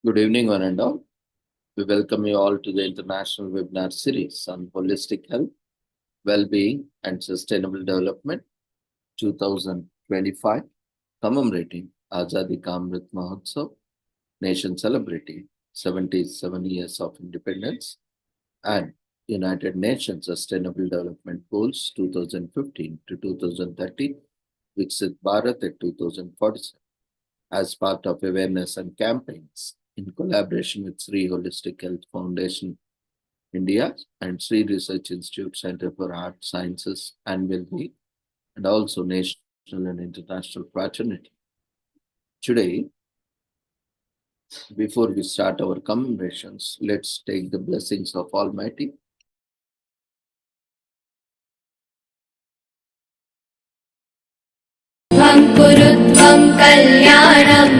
Good evening, one and all. We welcome you all to the international webinar series on holistic health, well-being, and sustainable development 2025, commemorating Azadi Ka Amrit Mahotsav, nation celebrating 77 years of independence, and United Nations Sustainable Development Goals 2015 to 2030, Viksit Bharat at 2047, as part of awareness and campaigns in collaboration with Sri Holistic Health Foundation India and Sri Research Institute Center for Art, Sciences and Wellbeing, and also national and international fraternity. Today, before we start our commemorations, let's take the blessings of Almighty. कुरुत्वं कल्याणम्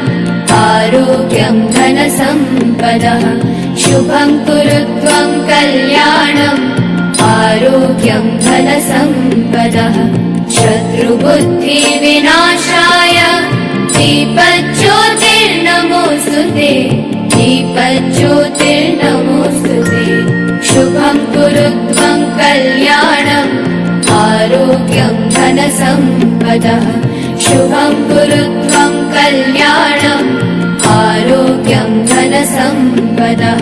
आरोग्यं धनसम्पदः शुभं कुरुत्वं कल्याणम् आरोग्यं धनसम्पदः शत्रुबुद्धिविनाशाय दीपज्योतिर्नमोऽस्तुते दीपज्योतिर्नमोऽस्तुते शुभं कुरुत्वं कल्याणम् आरोग्यं धनसम्पदः शुभं कुरुत्वं कल्याणम् आरोग्यं धनसम्पदः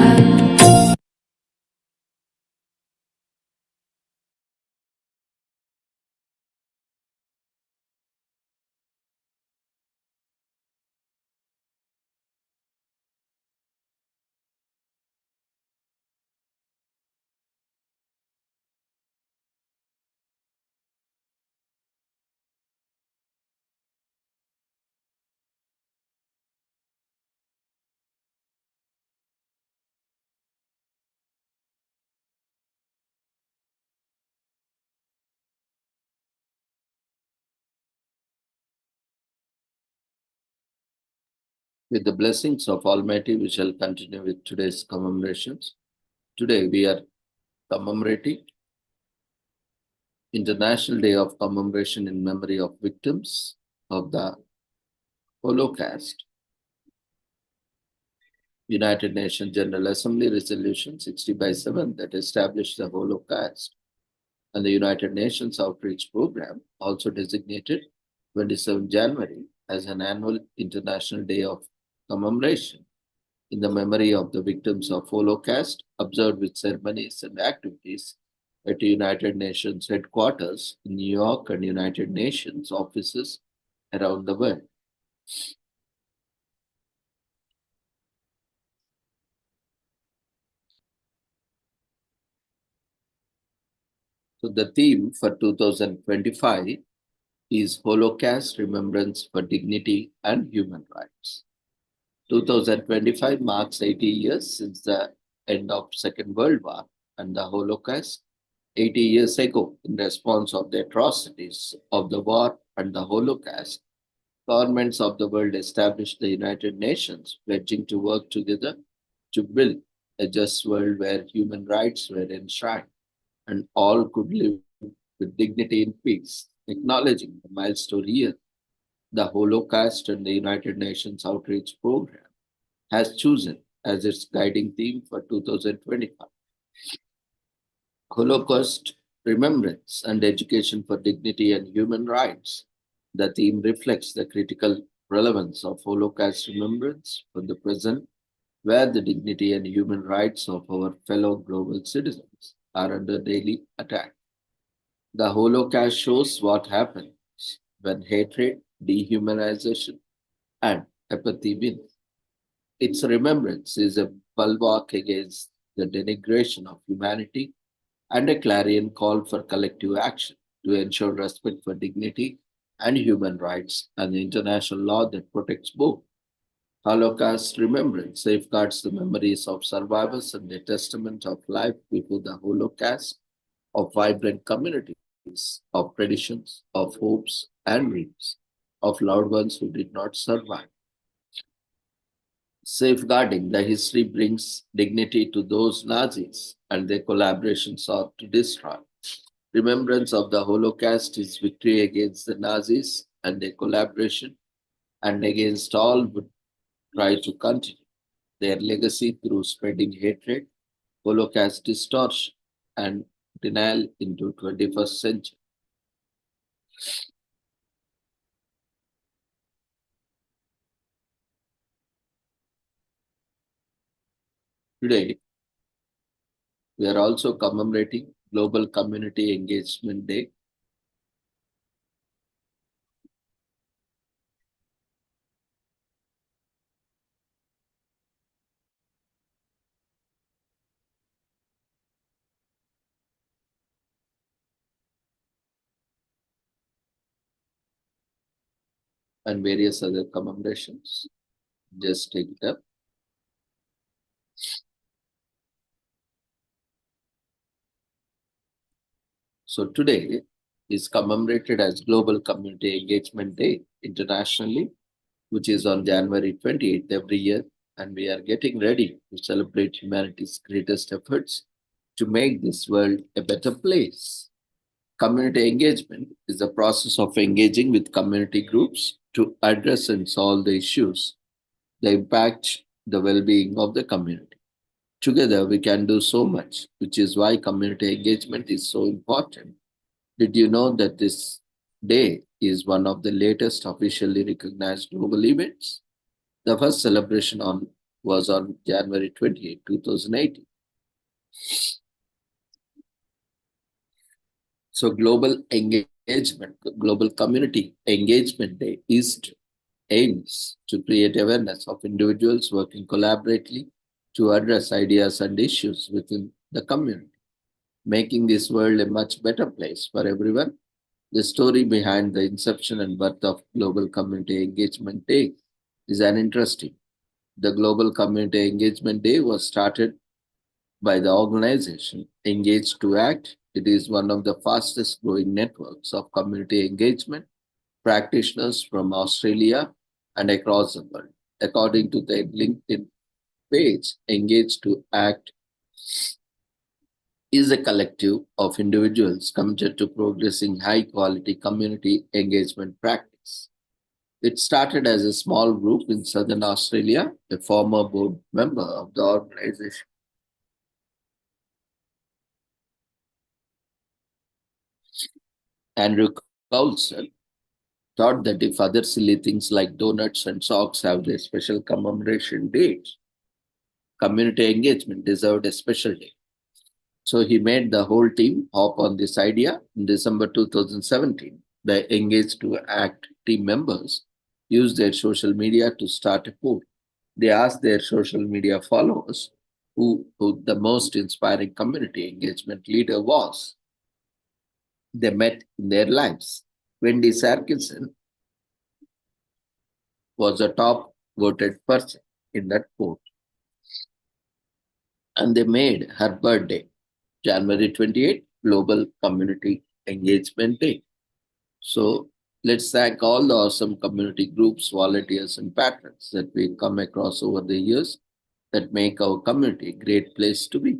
With the blessings of Almighty, we shall continue with today's commemorations. Today, we are commemorating International Day of Commemoration in memory of victims of the Holocaust. United Nations General Assembly Resolution 60/7 that established the Holocaust, and the United Nations Outreach Program also designated 27 January as an annual International Day of Commemoration in the memory of the victims of Holocaust, observed with ceremonies and activities at the United Nations headquarters in New York and United Nations offices around the world. So the theme for 2025 is Holocaust Remembrance for Dignity and Human Rights. 2025 marks 80 years since the end of Second World War and the Holocaust. 80 years ago, in response of the atrocities of the war and the Holocaust, governments of the world established the United Nations, pledging to work together to build a just world where human rights were enshrined and all could live with dignity and peace. Acknowledging the milestone year, the Holocaust and the United Nations Outreach Program has chosen as its guiding theme for 2025 Holocaust Remembrance and Education for Dignity and Human Rights. The theme reflects the critical relevance of Holocaust remembrance for the present, where the dignity and human rights of our fellow global citizens are under daily attack. The Holocaust shows what happens when hatred, dehumanization, and apathy win. Its remembrance is a bulwark against the denigration of humanity and a clarion call for collective action to ensure respect for dignity and human rights and the international law that protects both. Holocaust remembrance safeguards the memories of survivors and a testament of life before the Holocaust, of vibrant communities, of traditions, of hopes and dreams, of loved ones who did not survive. Safeguarding the history brings dignity to those Nazis and their collaboration sought to destroy. Remembrance of the Holocaust is victory against the Nazis and their collaboration and against all who try to continue. their legacy through spreading hatred, Holocaust distortion, and denial into 21st century. Today, we are also commemorating Global Community Engagement Day. And various other commemorations. Just take it up. So today is commemorated as Global Community Engagement Day internationally, which is on January 28th every year. And we are getting ready to celebrate humanity's greatest efforts to make this world a better place. Community engagement is the process of engaging with community groups to address and solve the issues that impact the well being of the community. Together, we can do so much, which is why community engagement is so important. Did you know that this day is one of the latest officially recognized global events? The first celebration was on January 28, 2018. So, Global Community Engagement Day aims to create awareness of individuals working collaboratively to address ideas and issues within the community, making this world a much better place for everyone. The story behind the inception and birth of Global Community Engagement Day is an interesting. The Global Community Engagement Day was started by the organization Engage to Act. It is one of the fastest growing networks of community engagement practitioners from Australia and across the world. According to their LinkedIn page, Engage to Act is a collective of individuals committed to progressing high quality community engagement practice. It started as a small group in Southern Australia. A former board member of the organization, Andrew Coulson, thought that if other silly things like donuts and socks have their special commemoration dates, community engagement deserved a special day. So he made the whole team hop on this idea. In December 2017, the Engage to Act team members used their social media to start a poll. They asked their social media followers who the most inspiring community engagement leader was they met in their lives. Wendy Sarkinson was the top voted person in that poll, and they made her birthday, January 28th, Global Community Engagement Day. So let's thank all the awesome community groups, volunteers, and patrons that we come across over the years that make our community a great place to be.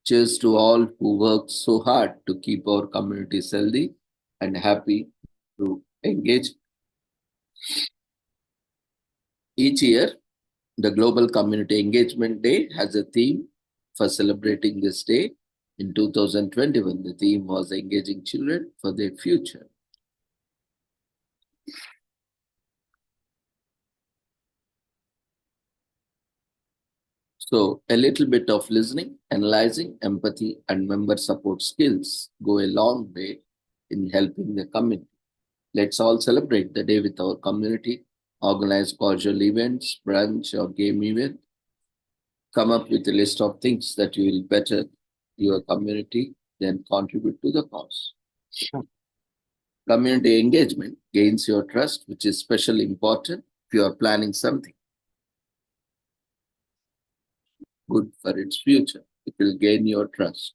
Cheers to all who work so hard to keep our communities healthy and happy through engage. Each year, the Global Community Engagement Day has a theme for celebrating this day. In 2021, the theme was Engaging Children for Their Future. So, a little bit of listening, analyzing, empathy, and member support skills go a long way in helping the community. Let's all celebrate the day with our community, organize casual events, brunch, or game event. Come up with a list of things that you will better your community, then contribute to the cause. Community engagement gains your trust, which is especially important if you are planning something good for its future. It will gain your trust.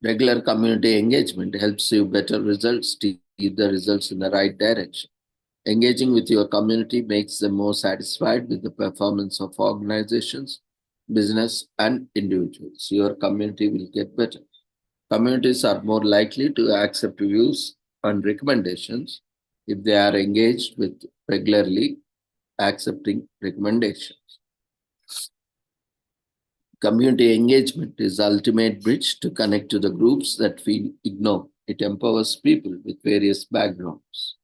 Regular community engagement helps you better results, to keep the results in the right direction. Engaging with your community makes them more satisfied with the performance of organizations, business, and individuals. Your community will get better. Communities are more likely to accept views and recommendations if they are engaged with regularly accepting recommendations. Community engagement is the ultimate bridge to connect to the groups that feel ignored. It empowers people with various backgrounds.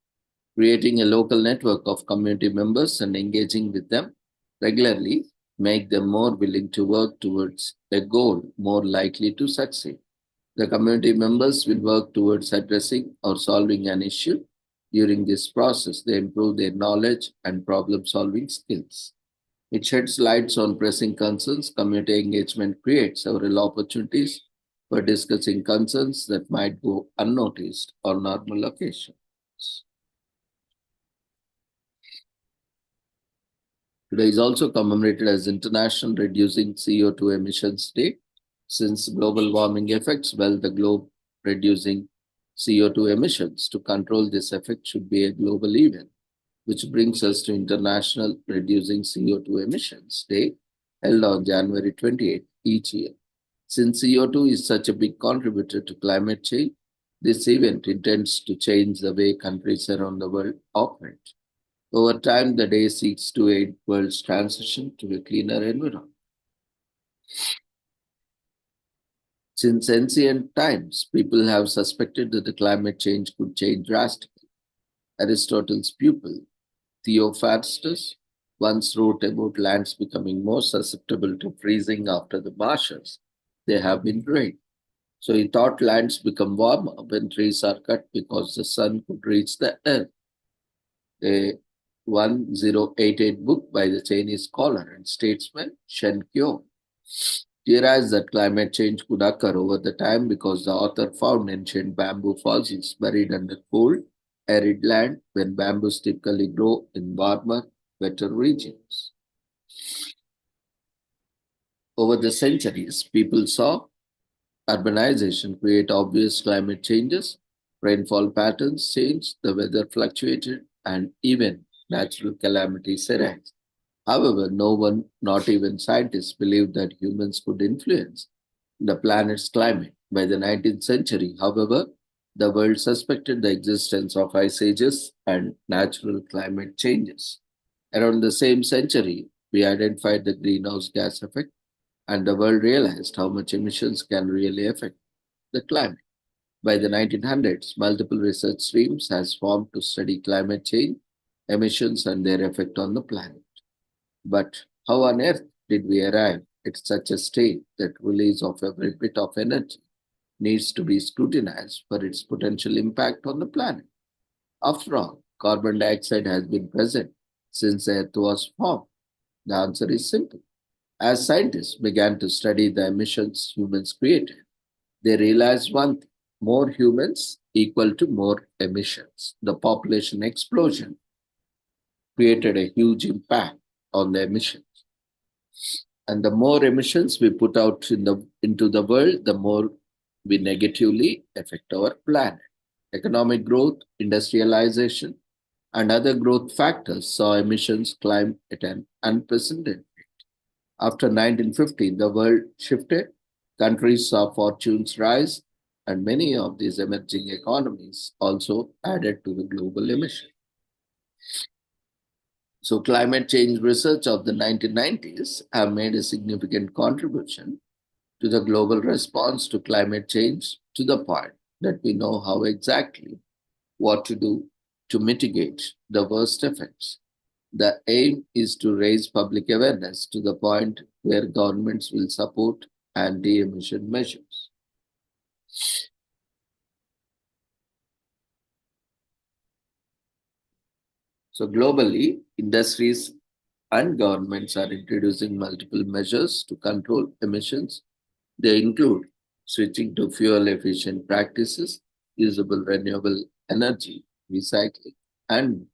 Creating a local network of community members and engaging with them regularly make them more willing to work towards a goal, more likely to succeed. The community members will work towards addressing or solving an issue. During this process, they improve their knowledge and problem solving skills. It sheds lights on pressing concerns. Community engagement creates several opportunities for discussing concerns that might go unnoticed on normal occasions. Today is also commemorated as International Reducing CO2 Emissions Day. Since global warming affects well the globe, reducing CO2 emissions to control this effect should be a global event, which brings us to International Reducing CO2 Emissions Day, held on January 28 each year. Since CO2 is such a big contributor to climate change, this event intends to change the way countries around the world operate. Over time, the day seeks to aid world's transition to a cleaner environment. Since ancient times, people have suspected that the climate change could change drastically. Aristotle's pupil, Theophrastus, once wrote about lands becoming more susceptible to freezing after the marshes they have been drained. So he thought lands become warmer when trees are cut because the sun could reach the earth. A 1088 book by the Chinese scholar and statesman Shen Qiu theorized that climate change could occur over the time because the author found ancient bamboo fossils buried under cold, arid land when bamboos typically grow in warmer, wetter regions. Over the centuries, people saw urbanization create obvious climate changes, rainfall patterns changed, the weather fluctuated, and even natural calamities arise. However, no one, not even scientists, believed that humans could influence the planet's climate. By the 19th century, however, the world suspected the existence of ice ages and natural climate changes. Around the same century, we identified the greenhouse gas effect, and the world realized how much emissions can really affect the climate. By the 1900s, multiple research streams has formed to study climate change, emissions, and their effect on the planet. But how on earth did we arrive at such a state that release of every bit of energy needs to be scrutinized for its potential impact on the planet? After all, carbon dioxide has been present since the Earth was formed. The answer is simple. As scientists began to study the emissions humans created, they realized one thing: more humans equal to more emissions. The population explosion created a huge impact on the emissions. And the more emissions we put out into the world, the more we negatively affect our planet. Economic growth, industrialization, and other growth factors saw emissions climb at an unprecedented rate. After 1950, the world shifted, countries saw fortunes rise, and many of these emerging economies also added to the global emission. So climate change research of the 1990s have made a significant contribution to the global response to climate change to the point that we know how exactly what to do to mitigate the worst effects. The aim is to raise public awareness to the point where governments will support anti-emission measures. So globally, industries and governments are introducing multiple measures to control emissions. They include switching to fuel efficient practices, usable renewable energy, recycling, and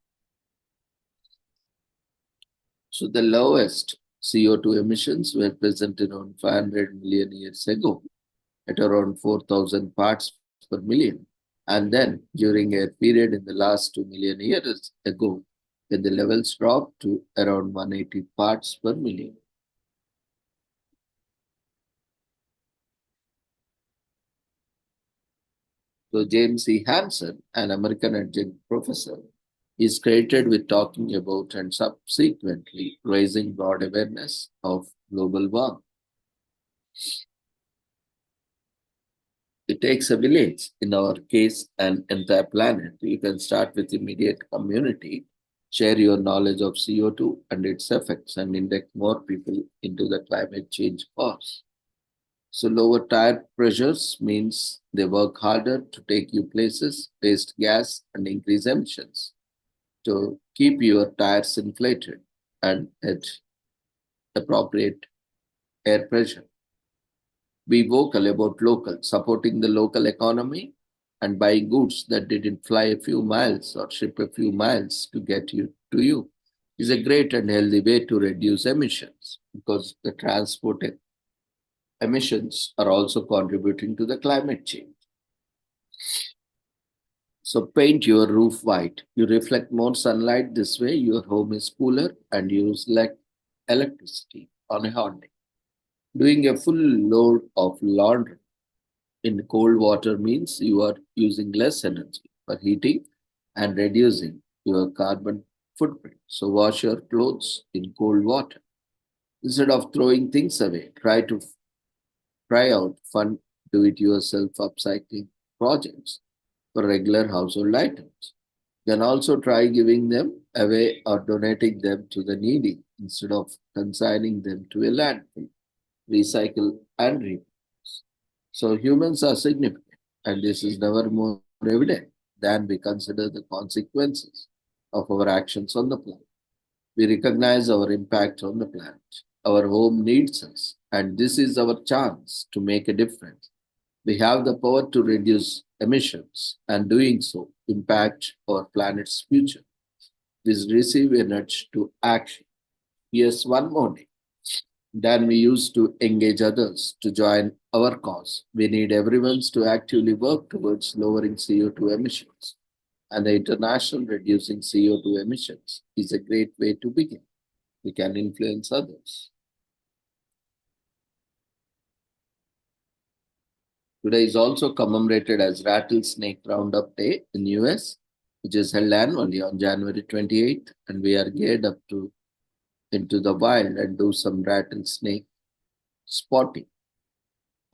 so the lowest CO2 emissions were present around 500 million years ago at around 4,000 parts per million. And then during a period in the last 2 million years ago, when the levels dropped to around 180 parts per million. So James E. Hansen, an American adjunct professor is credited with talking about and subsequently raising broad awareness of global warming. It takes a village, in our case, an entire planet. You can start with immediate community, share your knowledge of CO2 and its effects, and inject more people into the climate change cause. So, lower tire pressures means they work harder to take you places, waste gas, and increase emissions to keep your tires inflated and at appropriate air pressure. Be vocal about local, supporting the local economy and buying goods that didn't fly a few miles or ship a few miles to get you to you is a great and healthy way to reduce emissions because the transport emissions are also contributing to the climate change. So paint your roof white. You reflect more sunlight this way, your home is cooler and use less electricity on a hot day. Doing a full load of laundry in cold water means you are using less energy for heating and reducing your carbon footprint. So wash your clothes in cold water. Instead of throwing things away, try out fun do it yourself upcycling projects for regular household items. You can also try giving them away or donating them to the needy instead of consigning them to a landfill. Recycle and reuse. So humans are significant, and this is never more evident than we consider the consequences of our actions on the planet. We recognize our impact on the planet. Our home needs us, and this is our chance to make a difference. We have the power to reduce emissions, and doing so impact our planet's future. We receive a nudge to action. Yes, one more day. Than we used to engage others to join our cause. We need everyone to actively work towards lowering CO2 emissions. And the international reducing CO2 emissions is a great way to begin. We can influence others. Today is also commemorated as Rattlesnake Roundup Day in US, which is held annually on January 28th, and we are geared up to into the wild and do some rattlesnake spotting.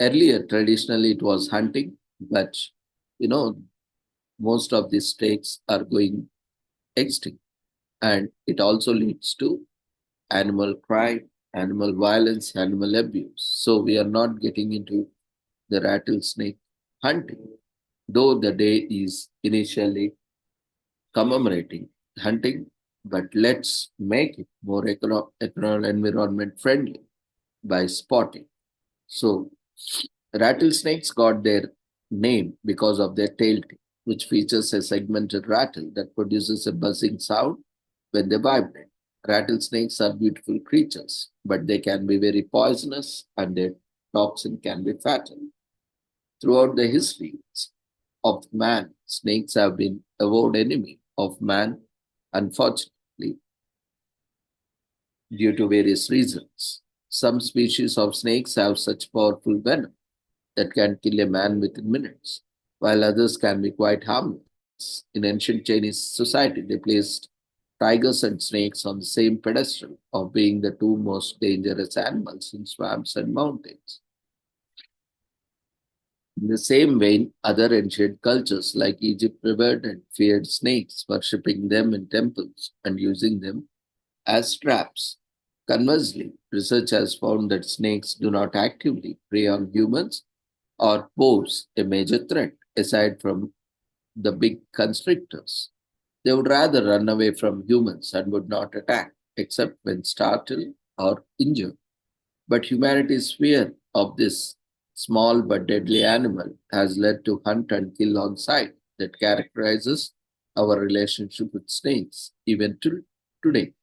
Earlier, traditionally, it was hunting, but you know, most of these snakes are going extinct, and it also leads to animal crime, animal violence, animal abuse. So, we are not getting into the rattlesnake hunting, though the day is initially commemorating hunting, but let's make it more environment friendly by spotting. So, rattlesnakes got their name because of their tail tip, which features a segmented rattle that produces a buzzing sound when they vibrate. Rattlesnakes are beautiful creatures, but they can be very poisonous and their toxin can be fatal. Throughout the history of man, snakes have been avowed enemy of man, unfortunately, due to various reasons. Some species of snakes have such powerful venom that can kill a man within minutes, while others can be quite harmless. In ancient Chinese society, they placed tigers and snakes on the same pedestal of being the two most dangerous animals in swamps and mountains. In the same vein, other ancient cultures like Egypt revered and feared snakes, worshipping them in temples and using them as traps. Conversely, research has found that snakes do not actively prey on humans or pose a major threat aside from the big constrictors. They would rather run away from humans and would not attack, except when startled or injured. But humanity's fear of this small but deadly animal has led to hunt and kill on sight that characterizes our relationship with snakes even till today.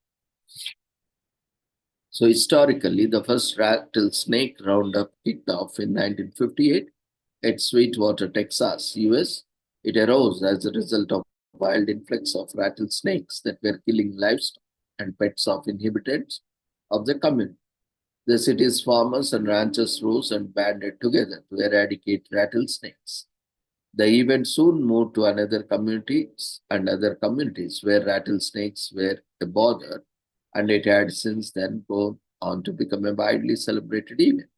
So historically, the first rattlesnake roundup kicked off in 1958 at Sweetwater, Texas, US. It arose as a result of wild influx of rattlesnakes that were killing livestock and pets of inhabitants of the community. The city's farmers and ranchers rose and banded together to eradicate rattlesnakes. The event soon moved to another communities and other communities where rattlesnakes were a bother, and it had since then gone on to become a widely celebrated event.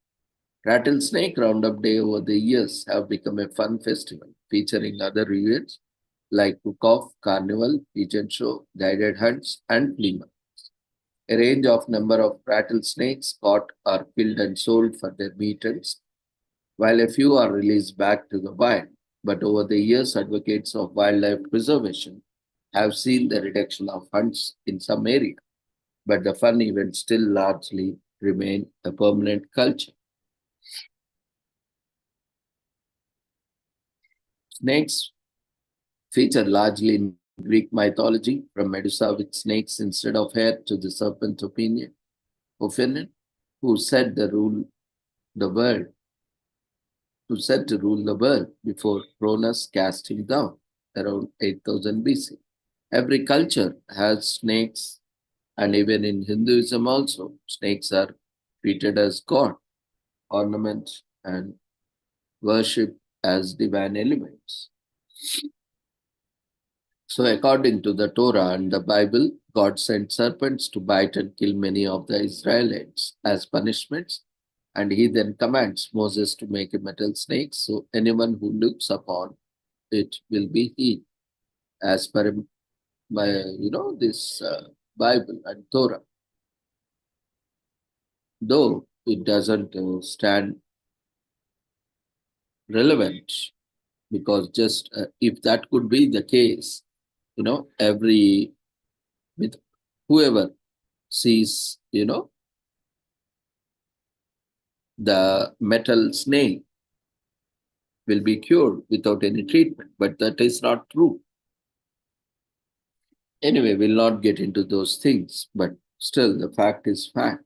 Rattlesnake Roundup Day over the years have become a fun festival featuring other events like cook-off, carnival, pigeon show, guided hunts, and flea markets. A range of number of rattlesnakes caught are killed and sold for their meat and while a few are released back to the wild. But over the years, advocates of wildlife preservation have seen the reduction of hunts in some areas, but the fun events still largely remain a permanent culture. Snakes feature largely in Greek mythology, from Medusa with snakes instead of hair to the serpent Ophion, who said the world, who said to rule the world before Cronus cast him down around 8000 BC. Every culture has snakes, and even in Hinduism also, snakes are treated as god, ornament, and worship as divine elements. So, according to the Torah and the Bible, God sent serpents to bite and kill many of the Israelites as punishments, and he then commands Moses to make a metal snake, so anyone who looks upon it will be healed, as per this Bible and Torah. Though it doesn't stand relevant, because just if that could be the case, every with whoever sees, the metal snake will be cured without any treatment, but that is not true. Anyway, we'll not get into those things, but still the fact is fact.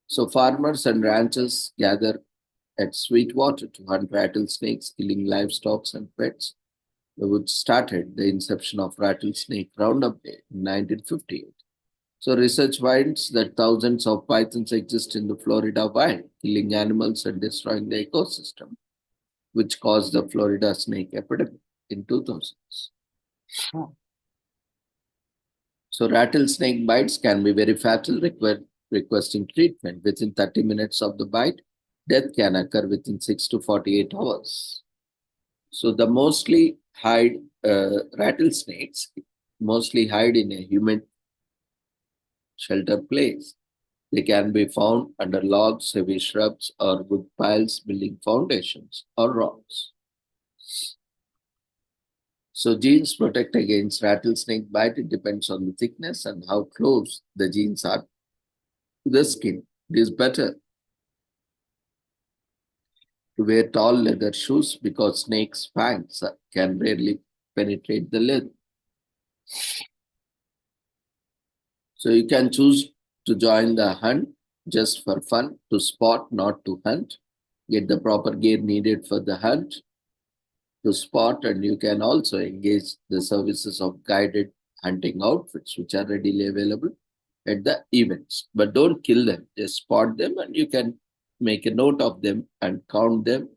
So farmers and ranchers gather at Sweetwater to hunt rattlesnakes, killing livestock and pets, which started the inception of Rattlesnake Roundup Day in 1958. So research finds that thousands of pythons exist in the Florida wild, killing animals and destroying the ecosystem, which caused the Florida snake epidemic in 2000s. So rattlesnake bites can be very fatal, requesting treatment within 30 minutes of the bite. Death can occur within 6 to 48 hours. So the rattlesnakes mostly hide in a humid shelter place. They can be found under logs, heavy shrubs, or wood piles, building foundations or rocks. So genes protect against rattlesnake bite. It depends on the thickness and how close the genes are to the skin. It is better to wear tall leather shoes because snakes' fangs can rarely penetrate the leather. So you can choose to join the hunt just for fun, to spot, not to hunt. Get the proper gear needed for the hunt to spot, and you can also engage the services of guided hunting outfits, which are readily available at the events. But don't kill them, just spot them, and you can make a note of them and count them,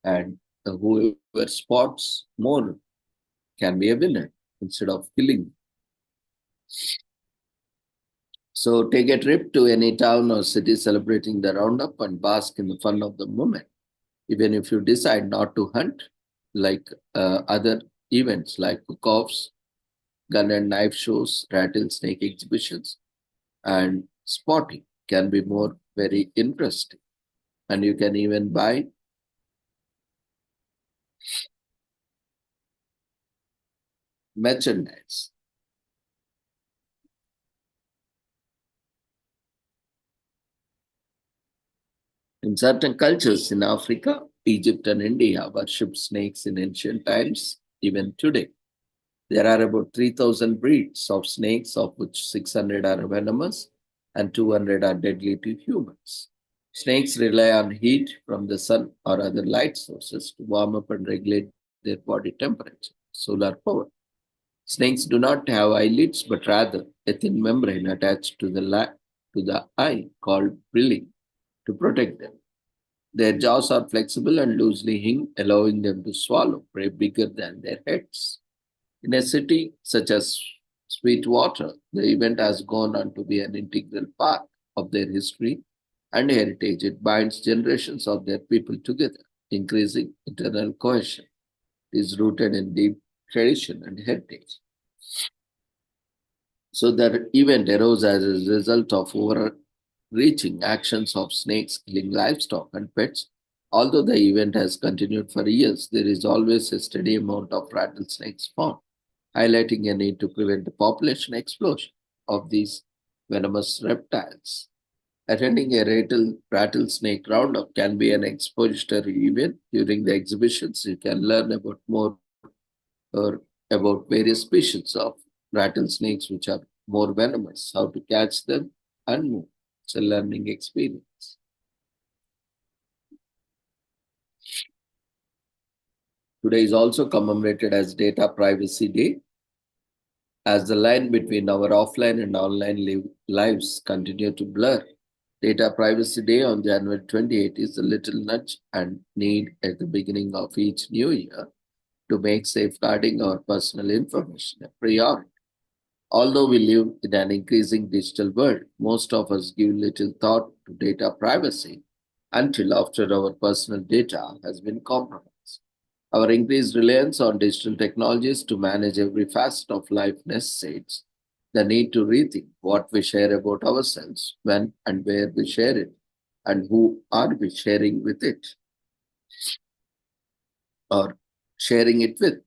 and whoever spots more can be a winner instead of killing. So take a trip to any town or city celebrating the roundup and bask in the fun of the moment. Even if you decide not to hunt, like other events like cook-offs, gun and knife shows, rattlesnake exhibitions, and spotting can be more very interesting. And you can even buy merchandise. In certain cultures in Africa, Egypt, and India worship snakes in ancient times, even today. There are about 3,000 breeds of snakes, of which 600 are venomous and 200 are deadly to humans. Snakes rely on heat from the sun or other light sources to warm up and regulate their body temperature, solar power. Snakes do not have eyelids, but rather a thin membrane attached to the eye called brilling to protect them. Their jaws are flexible and loosely hinged, allowing them to swallow prey bigger than their heads. In a city such as Sweetwater, the event has gone on to be an integral part of their history and heritage. It binds generations of their people together, increasing internal cohesion. It is rooted in deep tradition and heritage. So the event arose as a result of overreaching actions of snakes killing livestock and pets. Although the event has continued for years, there is always a steady amount of rattlesnakes found, highlighting a need to prevent the population explosion of these venomous reptiles. Attending a rattlesnake roundup can be an expository event. During the exhibitions, you can learn about more or about various species of rattlesnakes which are more venomous, how to catch them, and more. It's a learning experience. Today is also commemorated as Data Privacy Day, as the line between our offline and online lives continue to blur. Data Privacy Day on January 28 is a little nudge and need at the beginning of each new year to make safeguarding our personal information a priority. Although we live in an increasing digital world, most of us give little thought to data privacy until after our personal data has been compromised. Our increased reliance on digital technologies to manage every facet of life necessitates the need to rethink what we share about ourselves, when and where we share it, and who are we sharing with it or sharing it with.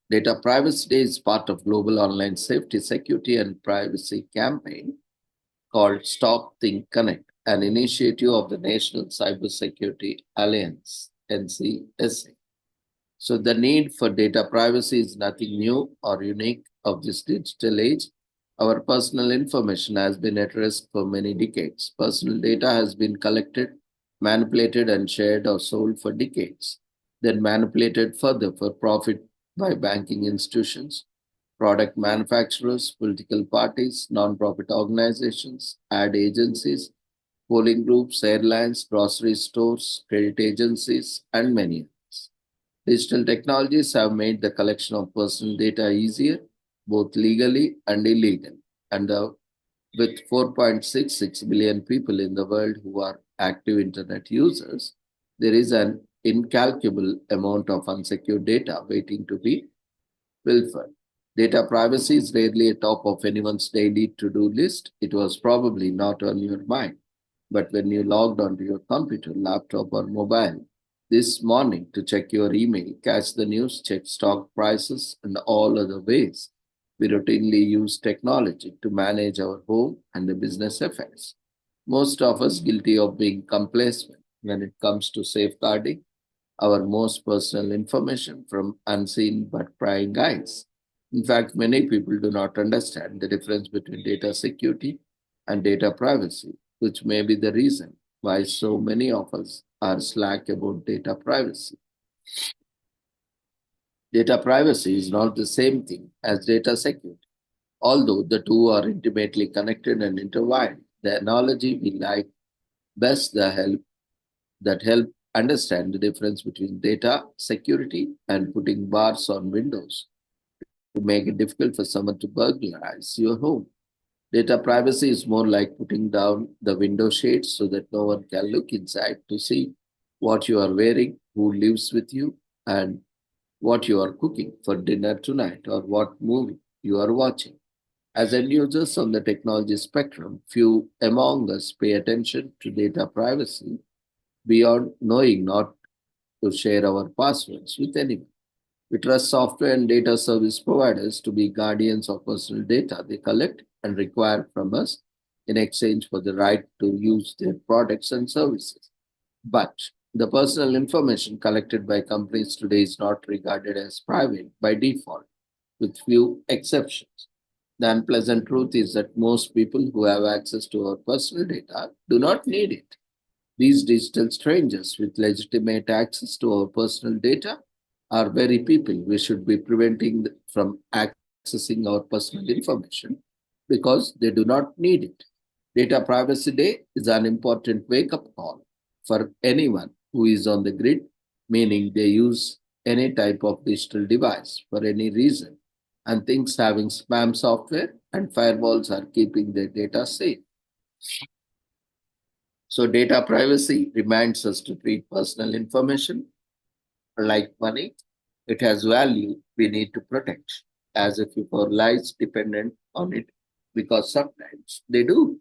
Data Privacy Day is part of global online safety, security, and privacy campaign called Stop Think Connect, an initiative of the National Cybersecurity Alliance, NCSA. So the need for data privacy is nothing new or unique of this digital age. Our personal information has been at risk for many decades. Personal data has been collected, manipulated, and shared or sold for decades, then manipulated further for profit by banking institutions, product manufacturers, political parties, non-profit organizations, ad agencies, polling groups, airlines, grocery stores, credit agencies, and many others. Digital technologies have made the collection of personal data easier, both legally and illegally. And with 4.66 billion people in the world who are active internet users, there is an incalculable amount of unsecured data waiting to be pilfered. Data privacy is rarely a top of anyone's daily to-do list. It was probably not on your mind. But when you logged onto your computer, laptop, or mobile this morning to check your email, catch the news, check stock prices, and all other ways, we routinely use technology to manage our home and the business affairs. Most of us guilty of being complacent when it comes to safeguarding our most personal information from unseen but prying eyes. In fact, many people do not understand the difference between data security and data privacy, which may be the reason why so many of us are slack about data privacy. Data privacy is not the same thing as data security, although the two are intimately connected and intertwined. The analogy we like best that help understand the difference between data security and putting bars on windows to make it difficult for someone to burglarize your home. Data privacy is more like putting down the window shades so that no one can look inside to see what you are wearing, who lives with you, and what you are cooking for dinner tonight or what movie you are watching. As end users on the technology spectrum, few among us pay attention to data privacy beyond knowing not to share our passwords with anyone. We trust software and data service providers to be guardians of personal data they collect and require from us in exchange for the right to use their products and services. But the personal information collected by companies today is not regarded as private by default, with few exceptions. The unpleasant truth is that most people who have access to our personal data do not need it. These digital strangers with legitimate access to our personal data are very people we should be preventing from accessing our personal information because they do not need it. Data Privacy Day is an important wake up call for anyone who is on the grid, meaning they use any type of digital device for any reason, and things having spam software and firewalls are keeping their data safe. So, data privacy reminds us to treat personal information like money. It has value we need to protect, as if our lives dependent on it, because sometimes they do.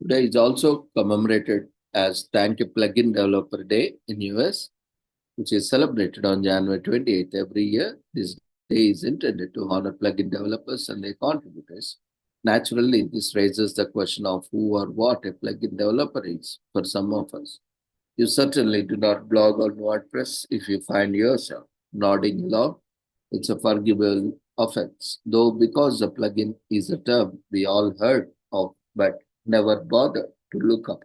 Today is also commemorated as Thank You Plugin Developer Day in US, which is celebrated on January 28th every year. This day is intended to honor plugin developers and their contributors. Naturally, this raises the question of who or what a plugin developer is for some of us. You certainly do not blog on WordPress if you find yourself nodding along. It's a forgivable offense, though, because the plugin is a term we all heard of but never bothered to look up.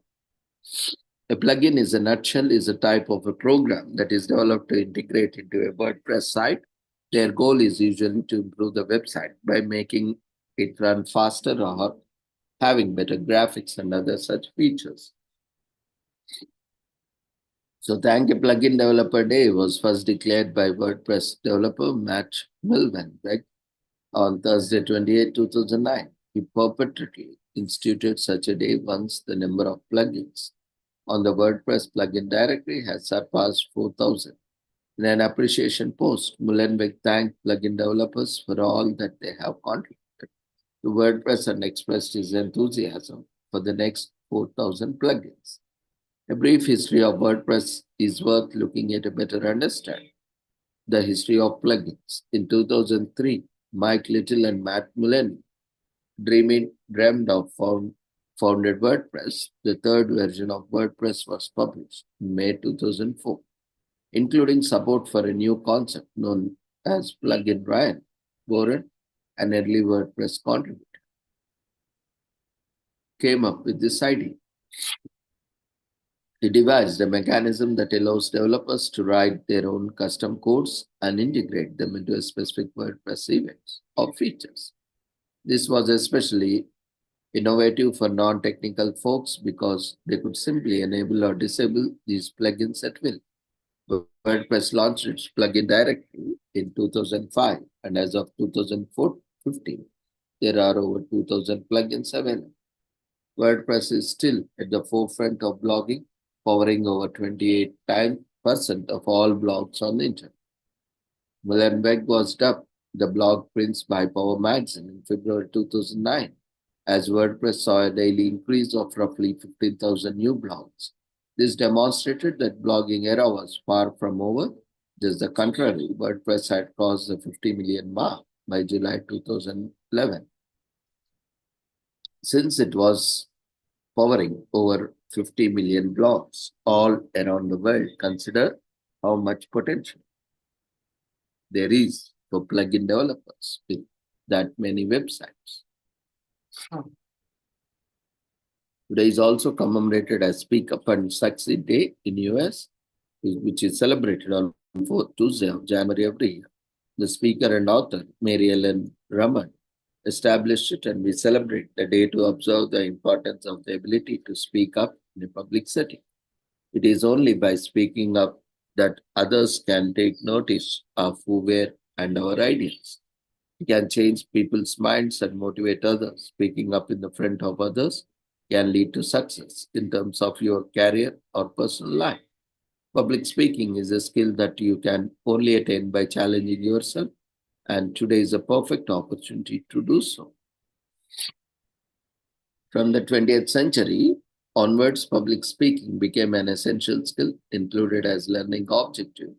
A plugin is a nutshell is a type of a program that is developed to integrate into a WordPress site. Their goal is usually to improve the website by making it run faster or having better graphics and other such features. So, Thank You Plugin Developer Day was first declared by WordPress developer Matt Mullenweg on Thursday, 28, 2009. He purportedly instituted such a day once the number of plugins on the WordPress plugin directory has surpassed 4,000. In an appreciation post, Mullenweg thanked plugin developers for all that they have contributed to WordPress and expressed his enthusiasm for the next 4,000 plugins. A brief history of WordPress is worth looking at a better understanding. The history of plugins. In 2003, Mike Little and Matt Mullen dreamed of founded WordPress. The third version of WordPress was published in May 2004, including support for a new concept known as Plugin. Ryan Boren, an early WordPress contributor, came up with this idea. He devised a mechanism that allows developers to write their own custom codes and integrate them into a specific WordPress events or features. This was especially innovative for non-technical folks because they could simply enable or disable these plugins at will. WordPress launched its plugin directory in 2005, and as of 2015, there are over 2,000 plugins available. WordPress is still at the forefront of blogging, powering over 28% of all blogs on the internet. Mullenweg was dubbed the blog prince by Power Magazine in February 2009, as WordPress saw a daily increase of roughly 15,000 new blogs. This demonstrated that blogging era was far from over. Just the contrary, WordPress had crossed the 50 million mark by July 2011. Since it was powering over 50 million blogs all around the world, consider how much potential there is for plugin developers with that many websites. Today is also commemorated as Speak Up and Succeed Day in US, which is celebrated on 4th Tuesday of January every year. The speaker and author, Mary Ellen Rahman, established it, and we celebrate the day to observe the importance of the ability to speak up in a public setting. It is only by speaking up that others can take notice of who we are and our ideas. We can change people's minds and motivate others. Speaking up in the front of others can lead to success in terms of your career or personal life. Public speaking is a skill that you can only attain by challenging yourself, and today is a perfect opportunity to do so. From the 20th century onwards, public speaking became an essential skill included as learning objective.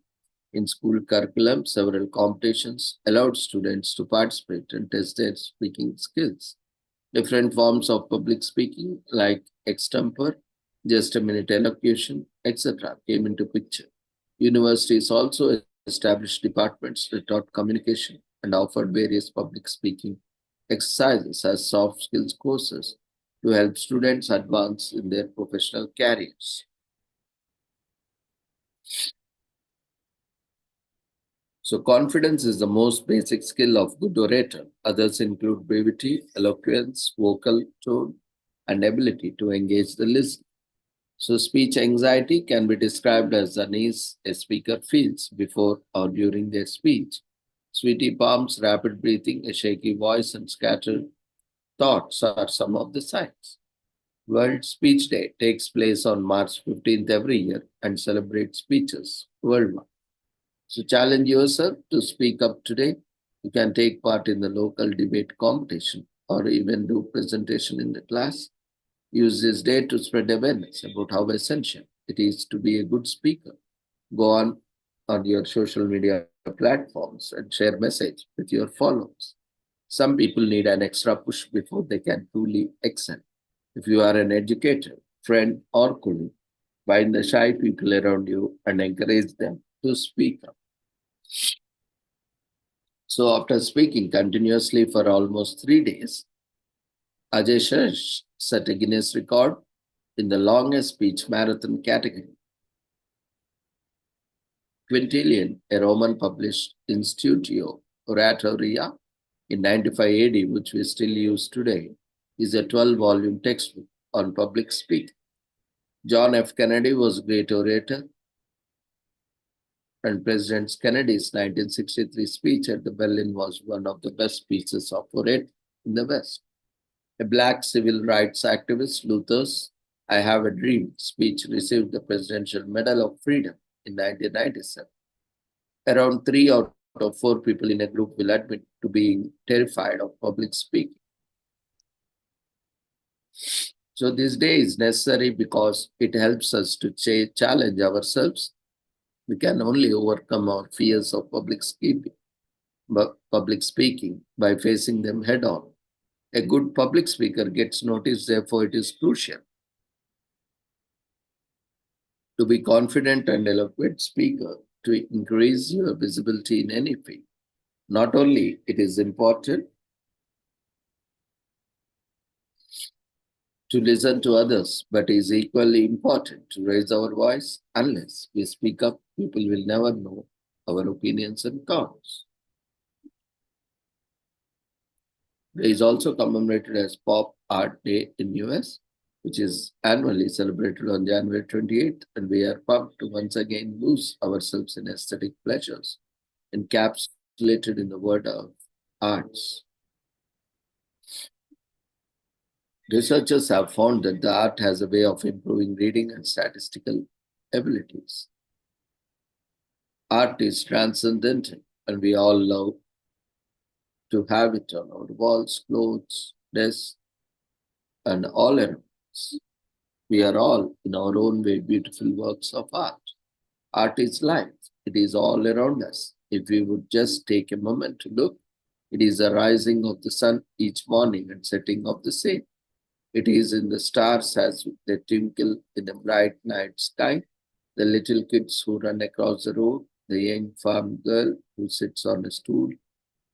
In school curriculum, several competitions allowed students to participate and test their speaking skills. Different forms of public speaking like extempore, just a minute elocution, etc. came into picture. Universities also established departments that taught communication and offered various public speaking exercises as soft skills courses. to help students advance in their professional careers. So, confidence is the most basic skill of good orator. Others include brevity, eloquence, vocal tone, and ability to engage the listener. So, speech anxiety can be described as unease a speaker feels before or during their speech. Sweaty palms, rapid breathing, a shaky voice, and scattered thoughts are some of the signs. World Speech Day takes place on March 15th every year and celebrates speeches worldwide. So challenge yourself to speak up today. You can take part in the local debate competition or even do presentation in the class. Use this day to spread awareness about how essential it is to be a good speaker. Go on your social media platforms and share message with your followers. Some people need an extra push before they can truly excel. If you are an educator, friend, or colleague, find the shy people around you and encourage them to speak up. So, after speaking continuously for almost 3 days, Ajay Shesh set a Guinness record in the longest speech marathon category. Quintilian, a Roman published Institutio Oratoria in 95 AD, which we still use today, is a 12-volume textbook on public speaking. John F. Kennedy was a great orator, and President Kennedy's 1963 speech at the Berlin was one of the best pieces of oratory in the West. A black civil rights activist, Luther's I Have a Dream speech received the Presidential Medal of Freedom in 1997. Around 3 out of 4 people in a group will admit to being terrified of public speaking. So this day is necessary because it helps us to challenge ourselves. We can only overcome our fears of public speaking by facing them head on. A good public speaker gets noticed, therefore it is crucial to be confident and eloquent speaker to increase your visibility in any field. Not only it is important to listen to others, but it is equally important to raise our voice. Unless we speak up, people will never know our opinions and counts. It is also commemorated as Pop Art Day in US, which is annually celebrated on January 28th, and we are pumped to once again lose ourselves in aesthetic pleasures, encapsulated in the word of arts. Researchers have found that the art has a way of improving reading and statistical abilities. Art is transcendental, and we all love to have it on our walls, clothes, desks, and all around us. We are all, in our own way, beautiful works of art. Art is life, it is all around us. If we would just take a moment to look, it is the rising of the sun each morning and setting of the same. It is in the stars as they twinkle in the bright night sky, the little kids who run across the road, the young farm girl who sits on a stool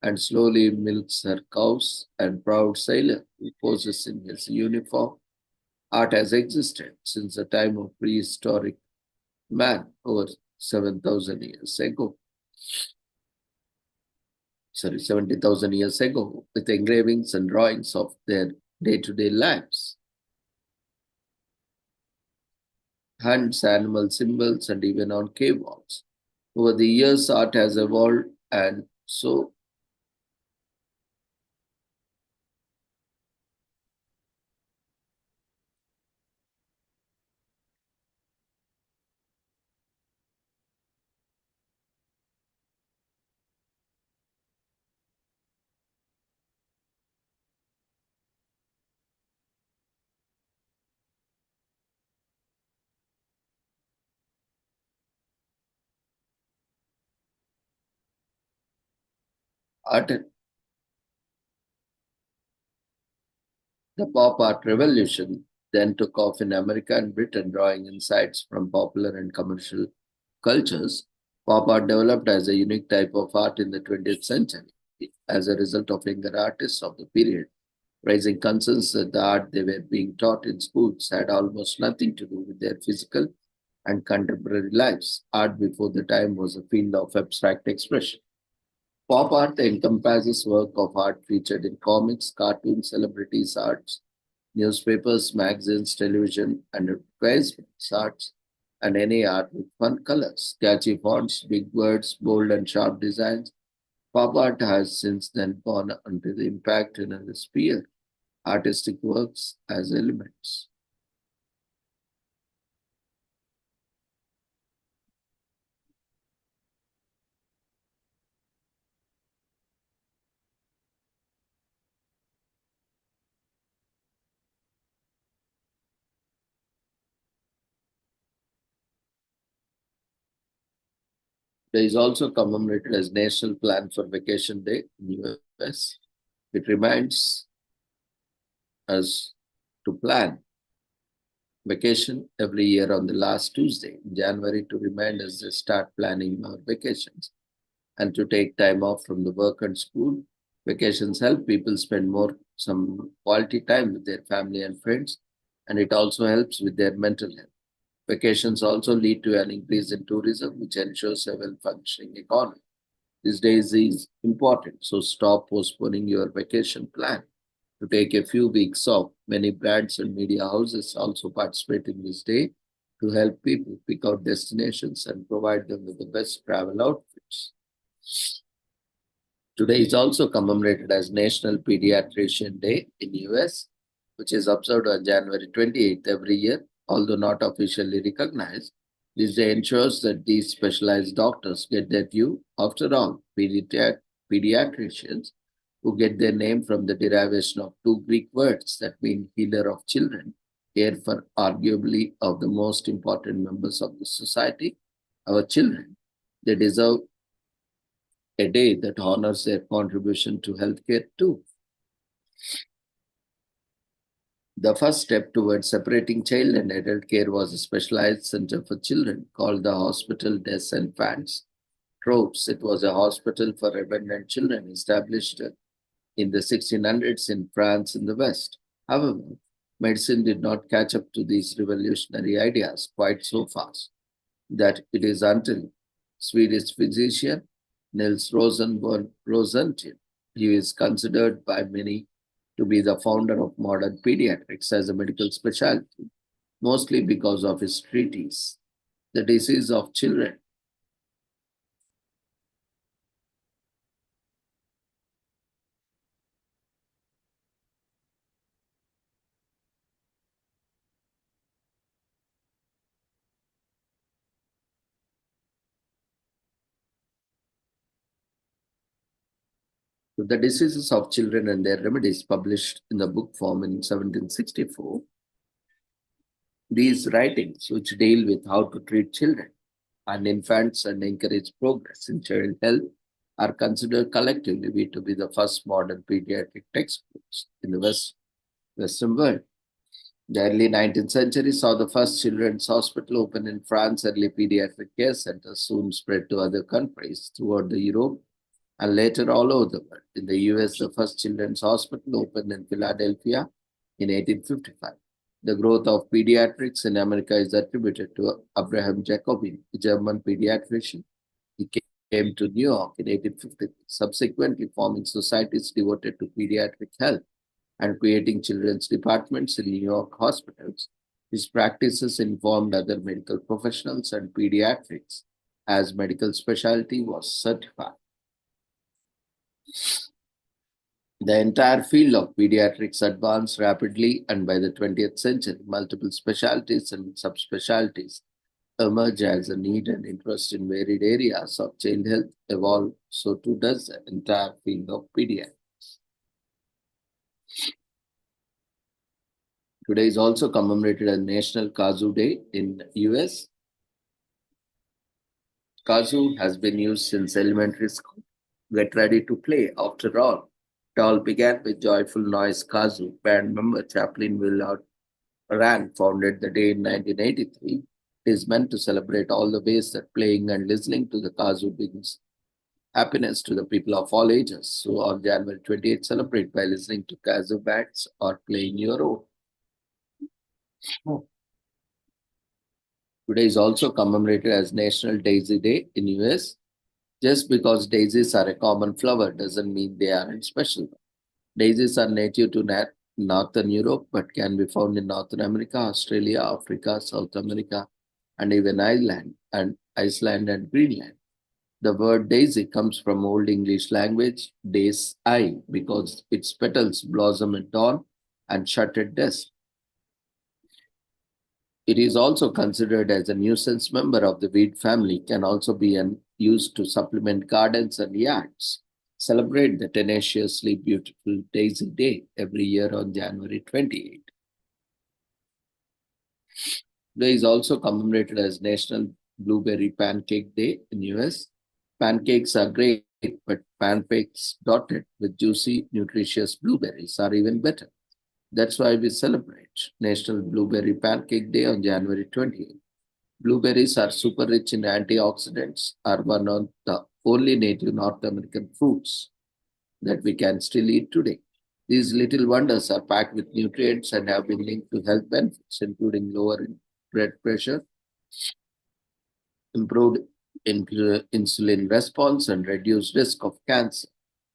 and slowly milks her cows, and proud sailor who poses in his uniform. Art has existed since the time of prehistoric man over 7,000 years ago. 70,000 years ago, with engravings and drawings of their day-to-day lives. Hunts, animal symbols, and even on cave walls. Over the years, art has evolved, and so art, the pop art revolution then took off in America and Britain, drawing insights from popular and commercial cultures. Pop art developed as a unique type of art in the 20th century as a result of younger artists of the period raising concerns that the art they were being taught in schools had almost nothing to do with their physical and contemporary lives. Art before the time was a field of abstract expression. Pop art encompasses work of art featured in comics, cartoons, celebrities' arts, newspapers, magazines, television, and advertisements arts, and any art with fun colors, catchy fonts, big words, bold and sharp designs. Pop art has since then gone on to the impact in the sphere artistic works as elements. There is also commemorated as National Plan for Vacation Day in US. It reminds us to plan vacation every year on the last Tuesday in January to remind us to start planning our vacations and to take time off from the work and school. Vacations help people spend more some quality time with their family and friends, and it also helps with their mental health. Vacations also lead to an increase in tourism, which ensures a well-functioning economy. These days is important, so stop postponing your vacation plan to take a few weeks off. Many brands and media houses also participate in this day to help people pick out destinations and provide them with the best travel outfits. Today is also commemorated as National Pediatrician Day in US, which is observed on January 28th every year, although not officially recognized. This day ensures that these specialized doctors get their due. After all, pediatricians, who get their name from the derivation of two Greek words that mean healer of children, care for arguably of the most important members of the society, our children. They deserve a day that honors their contribution to healthcare too. The first step towards separating child and adult care was a specialized center for children called the Hospital des Enfants Trops. It was a hospital for abandoned children established in the 1600s in France in the West. However, medicine did not catch up to these revolutionary ideas quite so fast that it is until Swedish physician Nils Rosenborg Rosentin, he is considered by many to be the founder of modern pediatrics as a medical specialty, mostly because of his treatise, The Disease of Children. The Diseases of Children and Their Remedies, published in the book form in 1764. These writings, which deal with how to treat children and infants and encourage progress in child health, are considered collectively to be the first modern pediatric textbooks in the Western world. The early 19th century saw the first children's hospital open in France. Early pediatric care centers soon spread to other countries throughout the Europe and later all over the world. In the US, the first children's hospital opened in Philadelphia in 1855. The growth of pediatrics in America is attributed to Abraham Jacobi, a German pediatrician. He came to New York in 1850, subsequently forming societies devoted to pediatric health and creating children's departments in New York hospitals. His practices informed other medical professionals, and pediatrics as medical specialty was certified. The entire field of pediatrics advanced rapidly, and by the 20th century, multiple specialties and subspecialties emerge as a need and interest in varied areas of child health evolve. So too does the entire field of pediatrics. Today is also commemorated as National Kazoo Day in US. Kazoo has been used since elementary school. Get ready to play. After all, it all began with joyful noise. Kazoo band member Chaplain Willard Rand founded the day in 1983. It is meant to celebrate all the ways that playing and listening to the kazoo brings happiness to the people of all ages who on January 28th celebrate by listening to kazoo bands or playing your own. Today is also commemorated as National Daisy Day in US. Just because daisies are a common flower doesn't mean they aren't special. Daisies are native to Northern Europe but can be found in Northern America, Australia, Africa, South America, and even Iceland and Greenland. The word daisy comes from Old English language days I because its petals blossom at dawn and shut at dusk. It is also considered as a nuisance member of the weed family, can also be used to supplement gardens and yards. Celebrate the tenaciously beautiful Daisy Day every year on January 28th. Today is also commemorated as National Blueberry Pancake Day in US. Pancakes are great, but pancakes dotted with juicy, nutritious blueberries are even better. That's why we celebrate National Blueberry Pancake Day on January 28th. Blueberries are super rich in antioxidants, are one of the only native North American fruits that we can still eat today. These little wonders are packed with nutrients and have been linked to health benefits, including lower blood pressure, improved insulin response, and reduced risk of cancer.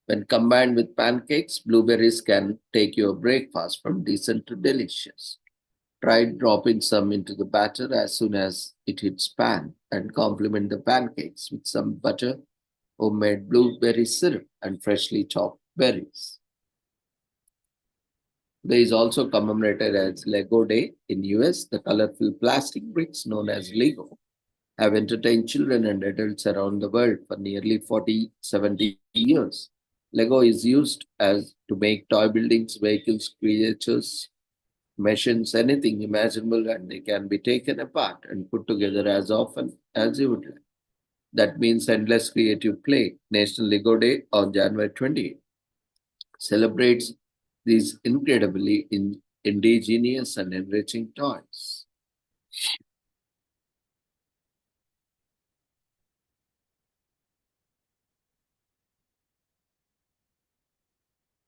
When combined with pancakes, blueberries can take your breakfast from decent to delicious. Try dropping some into the batter as soon as it hits pan and complement the pancakes with some butter, homemade blueberry syrup, and freshly chopped berries. Today is also commemorated as Lego Day in US. The colorful plastic bricks known as Lego have entertained children and adults around the world for nearly 70 years. Lego is used as to make toy buildings, vehicles, creatures, machines, anything imaginable, and they can be taken apart and put together as often as you would like. That means endless creative play. National Lego Day on January 20th celebrates these incredibly indigenous and enriching toys.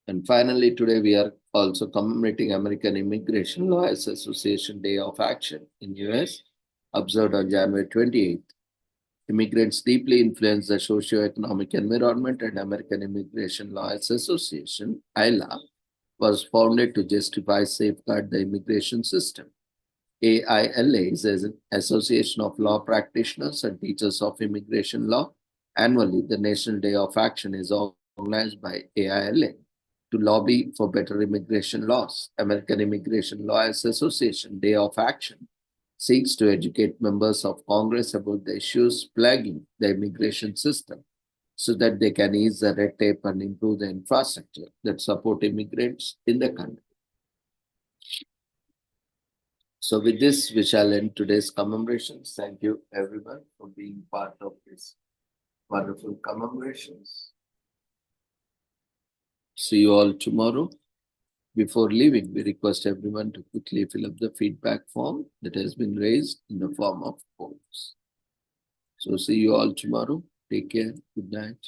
And finally, today we are also commemorating American Immigration Lawyers Association Day of Action in US, observed on January 28th. Immigrants deeply influence the socio-economic environment, and American Immigration Lawyers Association, ILA, was founded to justify safeguard the immigration system. AILA is an association of law practitioners and teachers of immigration law. Annually, the National Day of Action is organized by AILA to lobby for better immigration laws. American Immigration Lawyers Association Day of Action seeks to educate members of Congress about the issues plaguing the immigration system so that they can ease the red tape and improve the infrastructure that support immigrants in the country. So with this, we shall end today's commemorations. Thank you everyone for being part of this wonderful commemorations. See you all tomorrow. Before leaving, we request everyone to quickly fill up the feedback form that has been raised in the form of polls. So see you all tomorrow. Take care. Good night.